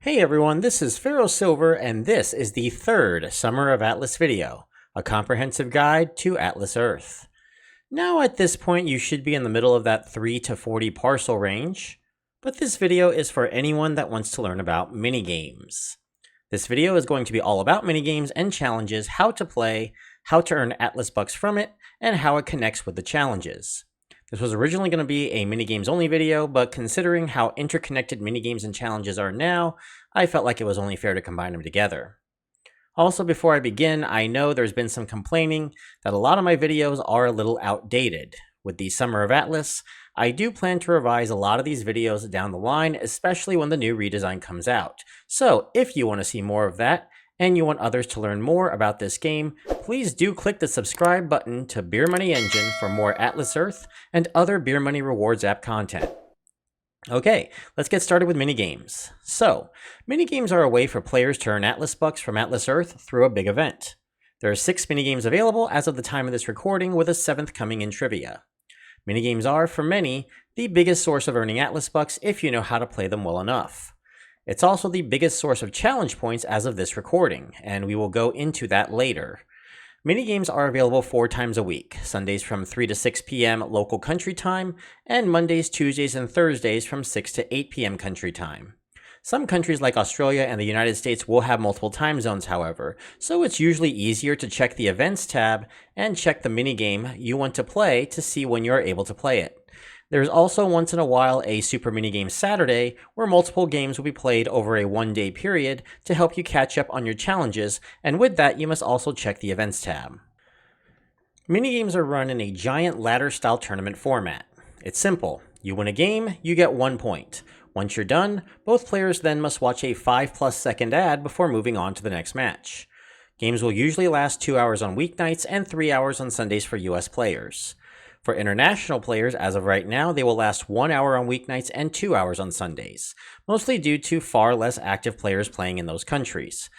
Hey everyone, this is Pharaoh Silver, and this is the third Summer of Atlas video, a comprehensive guide to Atlas Earth. Now at this point you should be in the middle of that 3 to 40 parcel range, but this video is for anyone that wants to learn about minigames. This video is going to be all about minigames and challenges, how to play, how to earn Atlas bucks from it, and how it connects with the challenges. This was originally going to be a minigames only video, but considering how interconnected minigames and challenges are now, I felt like it was only fair to combine them together. Also, before I begin, I know there's been some complaining that a lot of my videos are a little outdated. With the Summer of Atlas, I do plan to revise a lot of these videos down the line, especially when the new redesign comes out. So, if you want to see more of that, and you want others to learn more about this game, please do click the subscribe button to Beer Money Engine for more Atlas Earth and other Beer Money Rewards app content. Okay, let's get started with minigames. So, minigames are a way for players to earn Atlas bucks from Atlas Earth through a big event. There are 6 minigames available as of the time of this recording, with a 7th coming in trivia. Minigames are, for many, the biggest source of earning Atlas bucks if you know how to play them well enough. It's also the biggest source of challenge points as of this recording, and we will go into that later. Minigames are available 4 times a week, Sundays from 3 to 6 p.m. local country time, and Mondays, Tuesdays, and Thursdays from 6 to 8 p.m. country time. Some countries like Australia and the United States will have multiple time zones, however, so it's usually easier to check the Events tab and check the minigame you want to play to see when you're able to play it. There's also once in a while a Super Minigame Saturday, where multiple games will be played over a 1-day period to help you catch up on your challenges, and with that you must also check the Events tab. Minigames are run in a giant ladder-style tournament format. It's simple. You win a game, you get 1 point. Once you're done, both players then must watch a 5+ second ad before moving on to the next match. Games will usually last 2 hours on weeknights and 3 hours on Sundays for US players. For international players, as of right now, they will last 1 hour on weeknights and 2 hours on Sundays, mostly due to far less active players playing in those countries.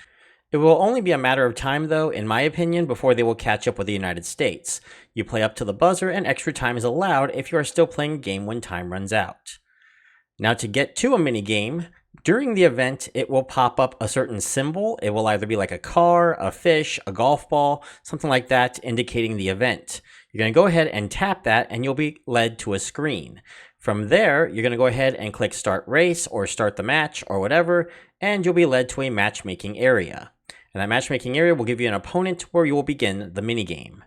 It will only be a matter of time, though, in my opinion, before they will catch up with the United States. You play up to the buzzer, and extra time is allowed if you are still playing a game when time runs out. Now, to get to a minigame, during the event, it will pop up a certain symbol. It will either be like a car, a fish, a golf ball, something like that, indicating the event. You're going to go ahead and tap that, and you'll be led to a screen. From there, you're going to go ahead and click Start Race or Start the Match or whatever, and you'll be led to a matchmaking area. And that matchmaking area will give you an opponent where you will begin the minigame.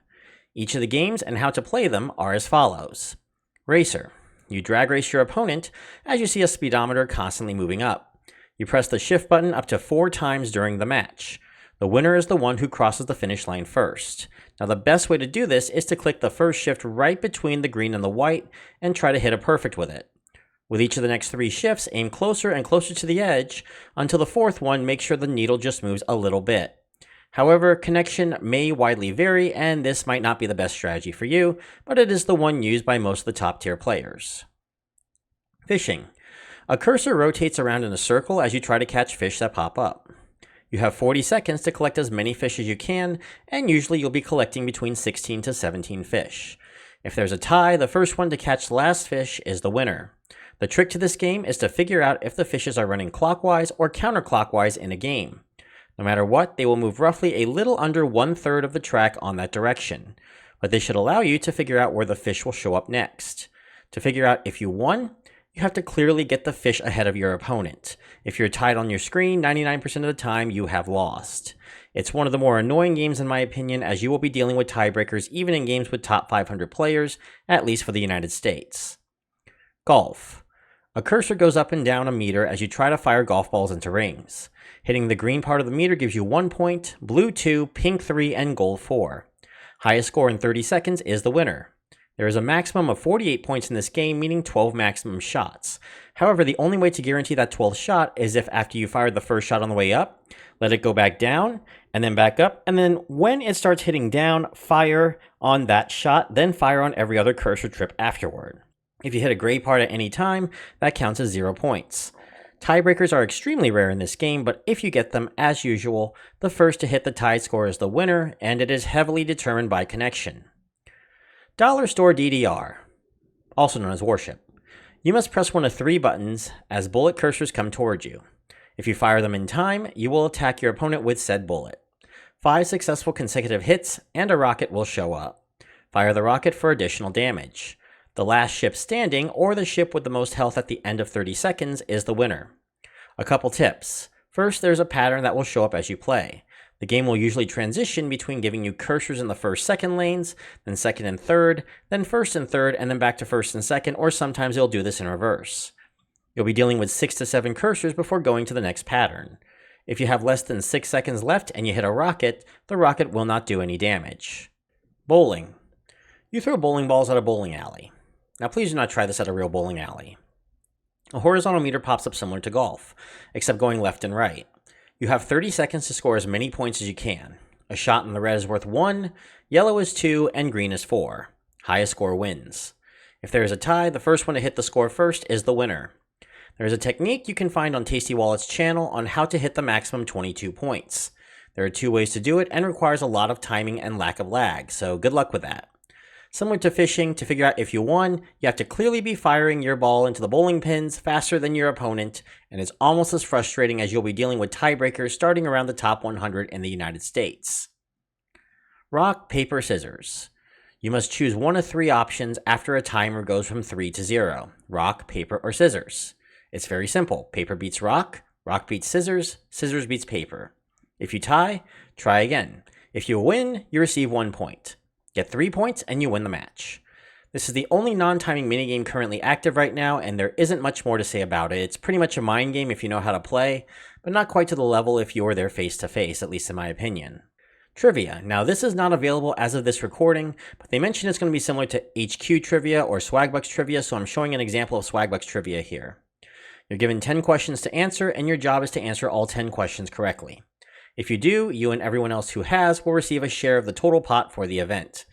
Each of the games and how to play them are as follows. Racer. You drag race your opponent as you see a speedometer constantly moving up. You press the shift button up to 4 times during the match. The winner is the one who crosses the finish line first. Now the best way to do this is to click the first shift right between the green and the white and try to hit a perfect with it. With each of the next 3 shifts, aim closer and closer to the edge until the 4th one make sure the needle just moves a little bit. However, connection may widely vary, and this might not be the best strategy for you, but it is the one used by most of the top tier players. Fishing. A cursor rotates around in a circle as you try to catch fish that pop up. You have 40 seconds to collect as many fish as you can, and usually you'll be collecting between 16 to 17 fish. If there's a tie, the first one to catch the last fish is the winner. The trick to this game is to figure out if the fishes are running clockwise or counterclockwise in a game. No matter what, they will move roughly a little under 1/3 of the track on that direction, but this should allow you to figure out where the fish will show up next. To figure out if you won, you have to clearly get the fish ahead of your opponent. If you're tied on your screen, 99% of the time you have lost. It's one of the more annoying games in my opinion, as you will be dealing with tiebreakers even in games with top 500 players, at least for the United States. Golf. A cursor goes up and down a meter as you try to fire golf balls into rings. Hitting the green part of the meter gives you 1 point, blue 2, pink 3, and gold 4. Highest score in 30 seconds is the winner. There is a maximum of 48 points in this game, meaning 12 maximum shots. However, the only way to guarantee that 12th shot is if after you fired the first shot on the way up, let it go back down, and then back up, and then when it starts hitting down, fire on that shot, then fire on every other cursor trip afterward. If you hit a gray part at any time, that counts as 0 points. Tiebreakers are extremely rare in this game, but if you get them, as usual, the first to hit the tie score is the winner, and it is heavily determined by connection. Dollar Store DDR, also known as Warship. You must press one of 3 buttons as bullet cursors come towards you. If you fire them in time, you will attack your opponent with said bullet. 5 successful consecutive hits, and a rocket will show up. Fire the rocket for additional damage. The last ship standing, or the ship with the most health at the end of 30 seconds, is the winner. A couple tips. First, there's a pattern that will show up as you play. The game will usually transition between giving you cursors in the first, second lanes, then second and third, then first and third, and then back to first and second, or sometimes it'll do this in reverse. You'll be dealing with 6 to 7 cursors before going to the next pattern. If you have less than 6 seconds left and you hit a rocket, the rocket will not do any damage. Bowling. You throw bowling balls at a bowling alley. Now please do not try this at a real bowling alley. A horizontal meter pops up similar to golf, except going left and right. You have 30 seconds to score as many points as you can. A shot in the red is worth 1, yellow is 2, and green is 4. Highest score wins. If there is a tie, the first one to hit the score first is the winner. There is a technique you can find on Tasty Wallet's channel on how to hit the maximum 22 points. There are 2 ways to do it and requires a lot of timing and lack of lag, so good luck with that. Similar to fishing, to figure out if you won, you have to clearly be firing your ball into the bowling pins faster than your opponent, and it's almost as frustrating as you'll be dealing with tiebreakers starting around the top 100 in the United States. Rock, paper, scissors. You must choose one of 3 options after a timer goes from 3 to 0. Rock, paper, or scissors. It's very simple. Paper beats rock, rock beats scissors, scissors beats paper. If you tie, try again. If you win, you receive 1 point. Get 3 points and you win the match. This is the only non-timing minigame currently active right now, and there isn't much more to say about it. It's pretty much a mind game if you know how to play, but not quite to the level if you were there face to face, at least in my opinion. Trivia. Now this is not available as of this recording, but they mentioned it's going to be similar to HQ Trivia or Swagbucks Trivia, so I'm showing an example of Swagbucks Trivia here. You're given 10 questions to answer, and your job is to answer all 10 questions correctly. If you do, you and everyone else who has will receive a share of the total pot for the event.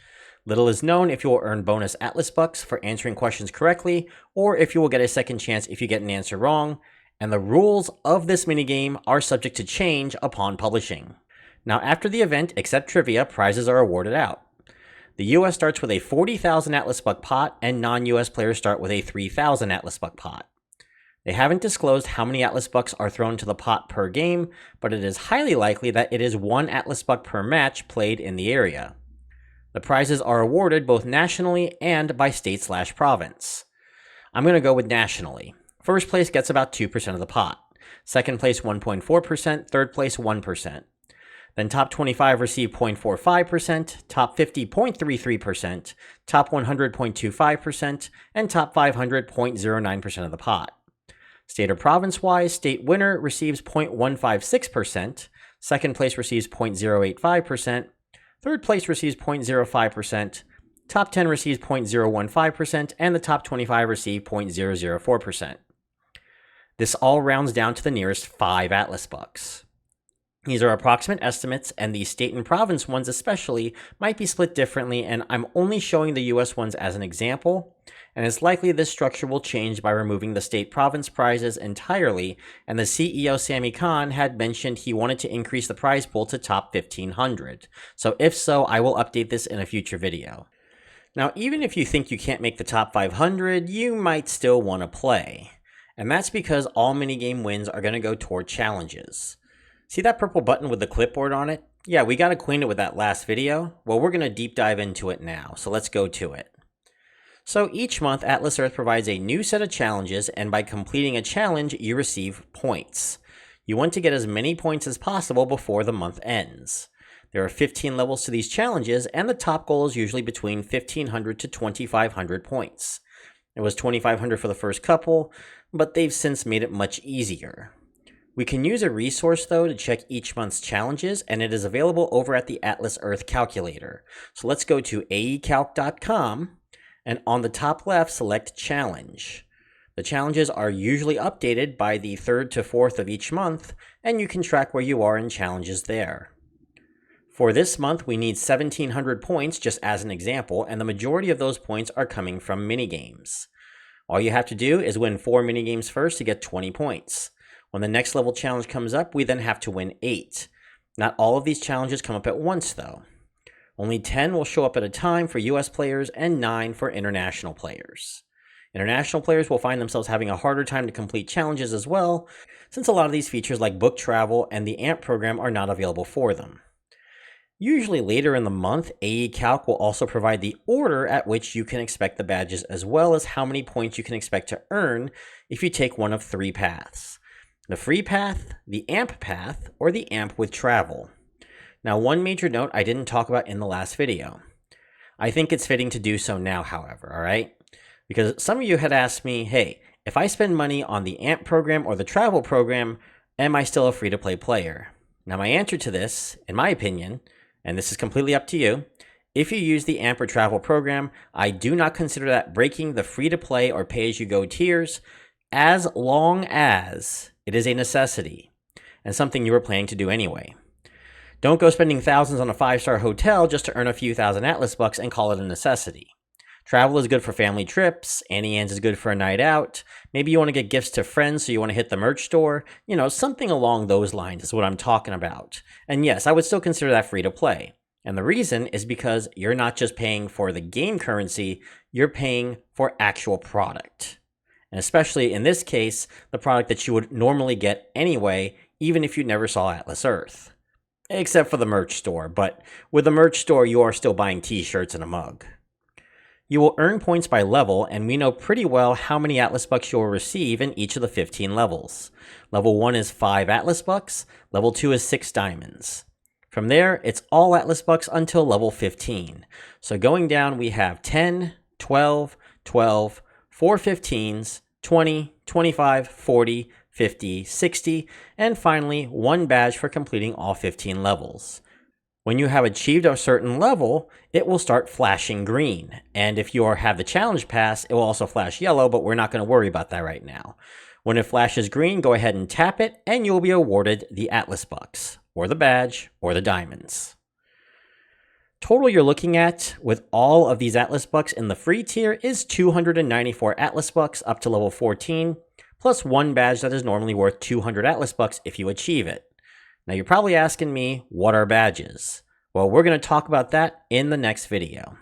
Little is known if you will earn bonus Atlas Bucks for answering questions correctly, or if you will get a second chance if you get an answer wrong, and the rules of this minigame are subject to change upon publishing. Now after the event, except trivia, prizes are awarded out. The US starts with a 40,000 Atlas Buck pot, and non-US players start with a 3,000 Atlas Buck pot. They haven't disclosed how many Atlas Bucks are thrown to the pot per game, but it is highly likely that it is 1 Atlas Buck per match played in the area. The prizes are awarded both nationally and by state/province. I'm going to go with nationally. First place gets about 2% of the pot. Second place 1.4%, third place 1%. Then top 25 receive 0.45%, top 50 0.33%, top 100 0.25%, and top 500 0.09% of the pot. State or province-wise, state winner receives 0.156%, second place receives 0.085%, third place receives 0.05%, top 10 receives 0.015%, and the top 25 receive 0.004%. This all rounds down to the nearest 5 Atlas Bucks. These are approximate estimates, and the state and province ones especially might be split differently, and I'm only showing the US ones as an example, and it's likely this structure will change by removing the state-province prizes entirely, and the CEO Sammy Khan had mentioned he wanted to increase the prize pool to top 1,500. So if so, I will update this in a future video. Now, even if you think you can't make the top 500, you might still want to play. And that's because all minigame wins are going to go toward challenges. See that purple button with the clipboard on it? Yeah, we got acquainted with that last video. Well, we're going to deep dive into it now, so let's go to it. So each month, Atlas Earth provides a new set of challenges, and by completing a challenge, you receive points. You want to get as many points as possible before the month ends. There are 15 levels to these challenges, and the top goal is usually between 1,500 to 2,500 points. It was 2,500 for the first couple, but they've since made it much easier. We can use a resource, though, to check each month's challenges, and it is available over at the Atlas Earth calculator. So let's go to aecalc.com, and on the top left, select Challenge. The challenges are usually updated by the 3rd to 4th of each month, and you can track where you are in challenges there. For this month, we need 1,700 points, just as an example, and the majority of those points are coming from minigames. All you have to do is win 4 minigames first to get 20 points. When the next level challenge comes up, we then have to win 8. Not all of these challenges come up at once, though. Only 10 will show up at a time for US players and 9 for international players. International players will find themselves having a harder time to complete challenges as well, since a lot of these features like book travel and the AMP program are not available for them. Usually later in the month, AE Calc will also provide the order at which you can expect the badges, as well as how many points you can expect to earn if you take one of 3 paths: the free path, the AMP path, or the AMP with travel. Now, one major note I didn't talk about in the last video. I think it's fitting to do so now, however, alright? Because some of you had asked me, hey, if I spend money on the AMP program or the travel program, am I still a free-to-play player? Now, my answer to this, in my opinion, and this is completely up to you, if you use the AMP or travel program, I do not consider that breaking the free-to-play or pay-as-you-go tiers, as long as it is a necessity and something you were planning to do anyway. Don't go spending thousands on a 5-star hotel just to earn a few thousand Atlas bucks and call it a necessity. Travel is good for family trips, Annie Ann's is good for a night out, maybe you want to get gifts to friends so you want to hit the merch store, something along those lines is what I'm talking about. And yes, I would still consider that free to play. And the reason is because you're not just paying for the game currency, you're paying for actual product. And especially in this case, the product that you would normally get anyway, even if you never saw Atlas Earth. Except for the merch store, but with the merch store, you are still buying t-shirts and a mug. You will earn points by level, and we know pretty well how many Atlas bucks you will receive in each of the 15 levels. Level 1 is 5 Atlas bucks, level 2 is 6 diamonds. From there, it's all Atlas bucks until level 15. So going down, we have 10, 12, 12, 4 15s, 20, 25, 40, 50, 60, and finally, 1 badge for completing all 15 levels. When you have achieved a certain level, it will start flashing green. And if you have the challenge pass, it will also flash yellow, but we're not going to worry about that right now. When it flashes green, go ahead and tap it, and you'll be awarded the Atlas bucks, or the badge, or the diamonds. Total you're looking at with all of these Atlas bucks in the free tier is 294 Atlas bucks up to level 14, plus 1 badge that is normally worth 200 Atlas bucks if you achieve it. Now you're probably asking me, what are badges? Well, we're going to talk about that in the next video.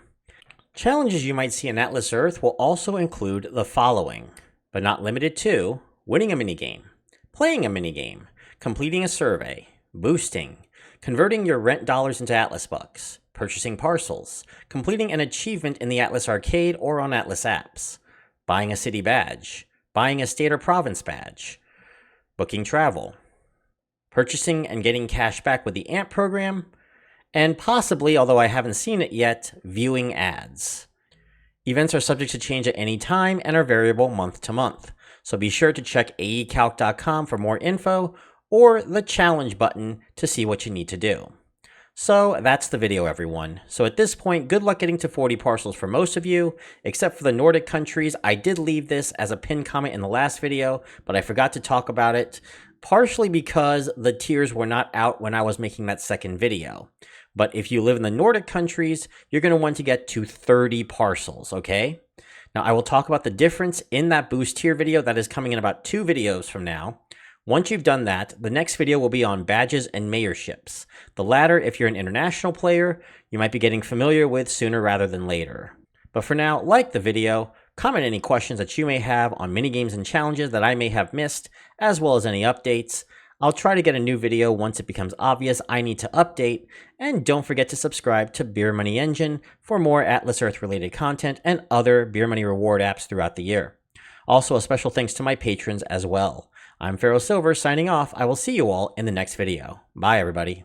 Challenges you might see in Atlas Earth will also include the following, but not limited to: winning a minigame, playing a minigame, completing a survey, boosting, converting your rent dollars into Atlas bucks, purchasing parcels, completing an achievement in the Atlas Arcade or on Atlas apps, buying a city badge, buying a state or province badge, booking travel, purchasing and getting cash back with the AMP program, and possibly, although I haven't seen it yet, viewing ads. Events are subject to change at any time and are variable month to month, so be sure to check aecalc.com for more info or the challenge button to see what you need to do. So that's the video, everyone. So at this point, good luck getting to 40 parcels for most of you, except for the Nordic countries. I did leave this as a pinned comment in the last video, but I forgot to talk about it, partially because the tiers were not out when I was making that second video. But if you live in the Nordic countries, you're going to want to get to 30 parcels, okay? Now, I will talk about the difference in that boost tier video that is coming in about 2 videos from now. Once you've done that, the next video will be on badges and mayorships. The latter, if you're an international player, you might be getting familiar with sooner rather than later. But for now, like the video, comment any questions that you may have on minigames and challenges that I may have missed, as well as any updates. I'll try to get a new video once it becomes obvious I need to update, and don't forget to subscribe to Beer Money Engine for more Atlas Earth related content and other Beer Money reward apps throughout the year. Also, a special thanks to my patrons as well. I'm Pharaoh Silver signing off. I will see you all in the next video. Bye, everybody.